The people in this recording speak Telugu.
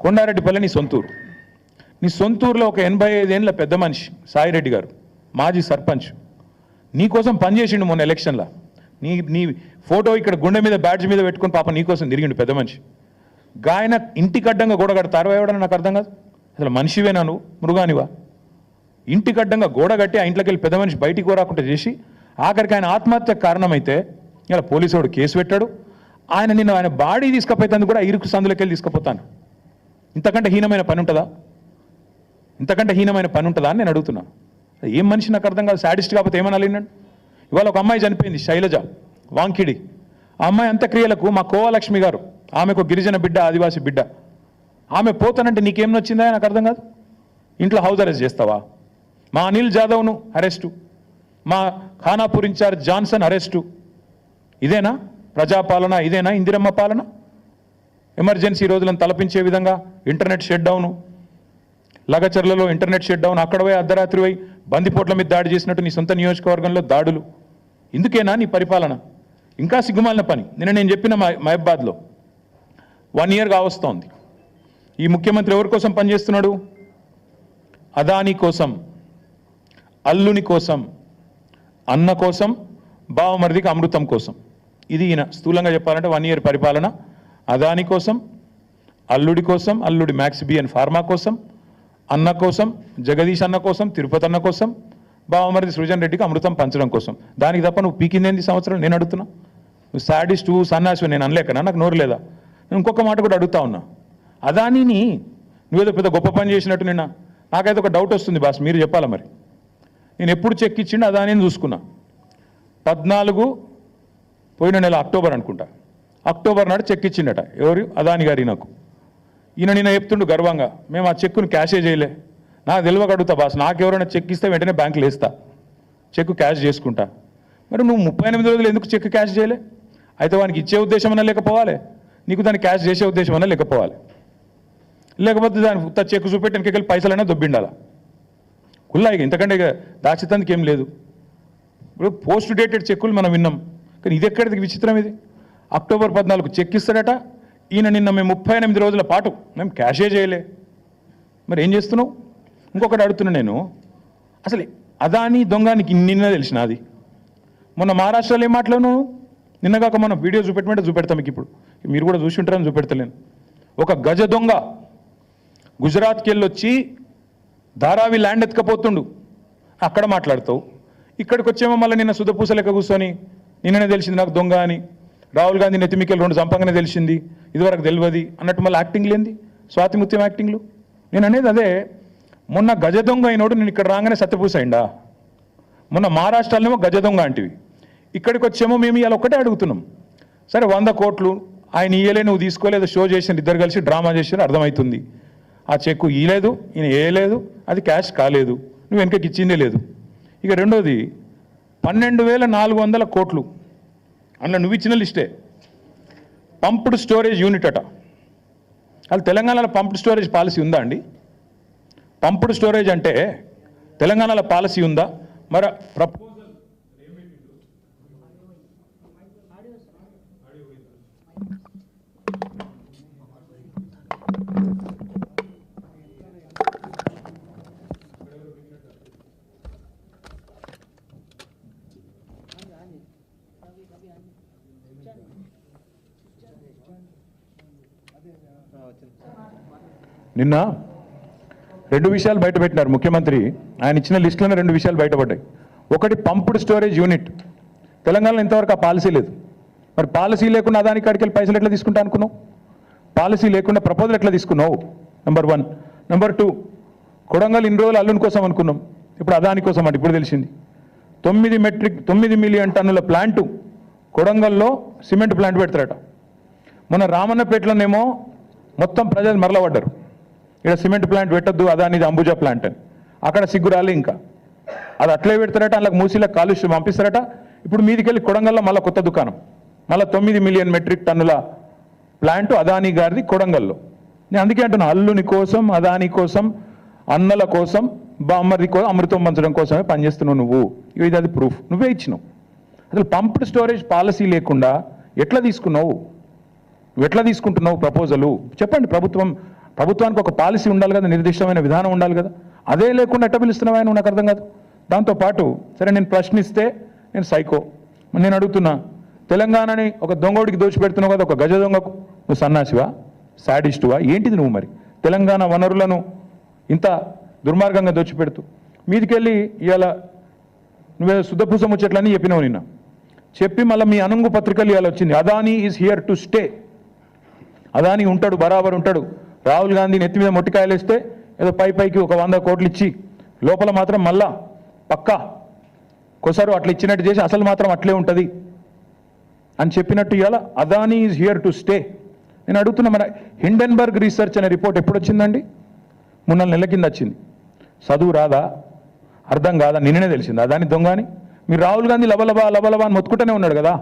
కొండారెడ్డిపల్లి నీ సొంతూరులో ఒక 85 ఏళ్ళ పెద్ద మనిషి సాయిరెడ్డి గారు, మాజీ సర్పంచ్, నీకోసం పనిచేసిండు మొన్న ఎలక్షన్లో. నీ ఫోటో ఇక్కడ గుండె మీద బ్యాడ్జ్ మీద పెట్టుకుని పాప నీకోసం తిరిగిండు పెద్ద మనిషి. గాయన ఇంటికి అడ్డంగా గోడ కడతారు ఎవడని నాకు అర్థం కాదు. అసలు మనిషివేనా నువ్వు, మృగానివా? ఇంటికి అడ్డంగా గోడ కట్టి ఆ ఇంట్లోకి వెళ్ళి పెద్ద మనిషి బయటికి రాకుండా చేసి ఆఖరికి ఆయన ఆత్మహత్య కారణమైతే ఇలా పోలీసు కేసు పెట్టాడు. ఆయన బాడీ తీసుకుపోయేందుకు కూడా ఇరుకు సందులోకి వెళ్ళి తీసుకుపోతాను. ఇంతకంటే హీనమైన పని ఉంటుందా? అని నేను అడుగుతున్నా. ఏం మనిషి నాకు అర్థం కాదు. సాడిస్ట్ కాకపోతే ఏమన్నా లేనండి. ఇవాళ ఒక అమ్మాయి చనిపోయింది, శైలజ వాంకిడి. ఆ అమ్మాయి అంత్యక్రియలకు మా కోవలక్ష్మి గారు, ఆమెకు గిరిజన బిడ్డ, ఆదివాసీ బిడ్డ, ఆమె పోతానంటే నీకేం నచ్చిందా నాకు అర్థం కాదు. ఇంట్లో హౌస్ అరెస్ట్ చేస్తావా? మా అనిల్ జాదవ్ను అరెస్టు, మా ఖానాపూర్ ఇన్ఛార్జ్ జాన్సన్ అరెస్టు. ఇదేనా ప్రజాపాలన? ఇదేనా ఇందిరమ్మ పాలన? ఎమర్జెన్సీ రోజులను తలపించే విధంగా ఇంటర్నెట్ షట్ డౌను, లగచర్లలో ఇంటర్నెట్ షట్ డౌన్, అక్కడ పోయి అర్ధరాత్రి పోయి బందిపోట్ల మీద దాడి చేసినట్టు నీ సొంత నియోజకవర్గంలో దాడులు. ఇందుకేనా నీ పరిపాలన? ఇంకా సిగ్గుమాలిన పని. నేను చెప్పిన మహబాద్లో 1 year కావస్తోంది. ఈ ముఖ్యమంత్రి ఎవరి కోసం పనిచేస్తున్నాడు? అదానీ కోసం, అల్లుని కోసం, అన్న కోసం, బావమరిదికి అమృతం కోసం. ఇది ఈయన స్థూలంగా చెప్పాలంటే 1 year పరిపాలన. అదాని కోసం, అల్లుడి కోసం, అల్లుడి మ్యాక్స్ బిఎన్ ఫార్మా కోసం, అన్న కోసం, జగదీష్ అన్న కోసం, తిరుపతి అన్న కోసం, బావమరిది సృజన్ రెడ్డికి అమృతం పంచడం కోసం. దానికి తప్ప నువ్వు పీకిందేంది సంవత్సరం? నేను అడుగుతున్నా. నువ్వు సాడిస్టు, సన్నాసి నేను అనలేకనా? నాకు నోరు లేదా? నేను ఇంకొక మాట కూడా అడుగుతా ఉన్నా. అదానీని నువ్వేదో పెద్ద గొప్ప పని చేసినట్టు నాకైతే ఒక డౌట్ వస్తుంది బాస్, మీరు చెప్పాలా మరి. నేను ఎప్పుడు చెక్ ఇచ్చిండు అదానీని చూసుకున్నా. 14 పోయిన నెల అక్టోబర్ అనుకుంటా, అక్టోబర్ నాడు చెక్ ఇచ్చిండట. ఎవరు? అదాని గారి. నాకు ఈయన నిన్న చెప్తుండు గర్వంగా, మేము ఆ చెక్కును క్యాషే చేయలే. నాకు తెలియక అడుగుతా బాస్, నాకు ఎవరైనా చెక్ ఇస్తే వెంటనే బ్యాంకులో వేస్తా, చెక్ క్యాష్ చేసుకుంటా. మరి నువ్వు 38 రోజులు ఎందుకు చెక్ క్యాష్ చేయలే? అయితే వానికి ఇచ్చే ఉద్దేశం అన్నా లేకపోవాలి, నీకు దాన్ని క్యాష్ చేసే ఉద్దేశం అన్నా లేకపోవాలి. లేకపోతే దాని చెక్ చూపెట్టి వెనకెళ్ళి పైసలైనా దొబ్బిండాలా కుల్లాయిగా. ఇంతకంటే ఇక దాచితందుకు ఏం లేదు. ఇప్పుడు పోస్ట్ డేటెడ్ చెక్కులు మనం విన్నాం, కానీ ఇది ఎక్కడిది విచిత్రం ఇది. అక్టోబర్ 14 చెక్ ఇస్తాడట ఈయన. నిన్న మేము 38 రోజుల పాటు మేము క్యాషే చేయలే. మరి ఏం చేస్తున్నావు? ఇంకొకటి అడుగుతున్నా నేను, అసలు అదాని దొంగనికి నిన్న తెలిసిన అది మొన్న మహారాష్ట్రలో ఏం మాట్లాడినావు? నిన్నగాక మనం వీడియో చూపెట్టమంటే చూపెడతాం మీకు. ఇప్పుడు మీరు కూడా చూసి ఉంటారని చూపెడతలేను. ఒక గజ దొంగ గుజరాత్కి వెళ్ళి వచ్చి ధారావి ల్యాండ్ ఎత్తుకపోతుండు, అక్కడ మాట్లాడతావు. ఇక్కడికి వచ్చేమో మళ్ళీ నిన్న సుధపూస లెక్క కూర్చొని నిన్ననే తెలిసింది నాకు దొంగ అని, రాహుల్ గాంధీ నెత్తిమికెళ్ళి 2 చంపంగానే తెలిసింది, ఇదివరకు తెలియదు అన్నట్టు మళ్ళీ యాక్టింగ్ లేంది, స్వాతిముత్యం యాక్టింగ్లు. నేను అనేది అదే, మొన్న గజ దొంగ అయినోడు నేను ఇక్కడ రాగానే సత్యపూస అయిందా? మొన్న మహారాష్ట్రలోనేమో గజ దొంగ అంటివి, ఇక్కడికి వచ్చేమో మేము ఇవాళ ఒక్కటే అడుగుతున్నాం. సరే 100 కోట్లు ఆయన ఇయ్యలే, నువ్వు తీసుకోలేదు, షో చేసిన ఇద్దరు కలిసి డ్రామా చేసిన అర్థమవుతుంది. ఆ చెక్కు ఇయ్యలేదు, ఈయన వేయలేదు, అది క్యాష్ కాలేదు, నువ్వు వెనకకి ఇచ్చిందే లేదు. ఇక రెండోది 12,400 కోట్లు అందులో నువ్వు ఇచ్చిన లిస్టే. పంప్డ్ స్టోరేజ్ యూనిట్ అట. అది తెలంగాణలో పంప్డ్ స్టోరేజ్ పాలసీ ఉందా అండి? పంప్డ్ స్టోరేజ్ అంటే తెలంగాణలో పాలసీ ఉందా? మరి ప్రపోజల్ నిన్న 2 విషయాలు బయటపెట్టినారు ముఖ్యమంత్రి. ఆయన ఇచ్చిన లిస్టులోనే 2 విషయాలు బయటపడ్డాయి. ఒకటి పంప్డ్ స్టోరేజ్ యూనిట్. తెలంగాణలో ఇంతవరకు ఆ పాలసీ లేదు. మరి పాలసీ లేకుండా అదాని కాడికి వెళ్ళి పైసలు ఎట్లా తీసుకుంటా అనుకున్నావు? పాలసీ లేకుండా ప్రపోజల్ ఎట్లా తీసుకున్నావు? నెంబర్ 1. నెంబర్ 2, కొడంగల్ ఇన్ని రోజులు అల్లుని కోసం అనుకున్నాం, ఇప్పుడు అదాని కోసం అంటే ఇప్పుడు తెలిసింది. 9 మిలియన్ టన్నుల ప్లాంటు కొడంగల్లో సిమెంట్ ప్లాంట్ పెడతారట. మొన్న రామన్నపేటలోనేమో మొత్తం ప్రజలు మరలబడ్డారు, ఇక్కడ సిమెంట్ ప్లాంట్ పెట్టద్దు అదానిది అంబుజా ప్లాంట్ అని. అక్కడ సిగ్గురాలి ఇంకా అది అట్లే పెడతారట, అందులో మూసీలకు కాలుష్యం పంపిస్తారట. ఇప్పుడు మీదికెళ్ళి కొడంగల్లో మళ్ళీ కొత్త దుకాణం, మళ్ళీ 9 మిలియన్ మెట్రిక్ టన్నుల ప్లాంటు అదానీ గారిది కొడంగల్లో. నేను అందుకే అంటున్నా, అల్లుని కోసం, అదానీ కోసం, అన్నల కోసం, బామ్మది కోసం, అమృతం పంచడం కోసమే పనిచేస్తున్నావు నువ్వు. ఇది అది ప్రూఫ్ నువ్వే ఇచ్చినావు. అసలు పంప్డ్ స్టోరేజ్ పాలసీ లేకుండా ఎట్లా తీసుకున్నావు? నువ్వు ఎట్లా తీసుకుంటున్నావు ప్రపోజలు? చెప్పండి. ప్రభుత్వం ప్రభుత్వానికి ఒక పాలసీ ఉండాలి కదా, నిర్దిష్టమైన విధానం ఉండాలి కదా. అదే లేకుండా ఎట్ట పిలుస్తున్నావా నువ్వు, నాకు అర్థం కాదు. దాంతోపాటు సరే నేను ప్రశ్నిస్తే నేను సైకో, నేను అడుగుతున్నా, తెలంగాణని ఒక దొంగోడికి దోచిపెడుతున్నావు కదా, ఒక గజ దొంగకు నువ్వు సన్నాసివా, శాడిస్టువా, ఏంటిది నువ్వు? మరి తెలంగాణ వనరులను ఇంత దుర్మార్గంగా దోచిపెడుతూ మీదికెళ్ళి ఇవాళ నువ్వేదో శుద్ధపూసం వచ్చేట్లని చెప్పినావు నిన్న. చెప్పి మళ్ళీ మీ అనుంగు పత్రికలు ఇవాళ వచ్చింది, Adani is here to stay. Adani ఉంటాడు, బరాబర్ ఉంటాడు. రాహుల్ గాంధీ నెత్తి మీద మొట్టికాయలు వేస్తే ఏదో పైకి ఒక 100 కోట్లు ఇచ్చి లోపల మాత్రం మళ్ళా పక్కా కొసరు అట్లా ఇచ్చినట్టు చేసి అసలు మాత్రం అట్లే ఉంటుంది అని చెప్పినట్టు ఇవాళ Adani is here to stay. నేను అడుగుతున్నా, మన హిండెన్బర్గ్ రీసెర్చ్ అనే రిపోర్ట్ ఎప్పుడు వచ్చిందండి? 3 నెలల కింద వచ్చింది. చదువు రాదా, అర్థం కాదా, నిన్ననే తెలిసింది అదాని దొంగ అని. మీరు రాహుల్ గాంధీ లబలబా అని మొత్తుకుంటూనే ఉన్నాడు కదా.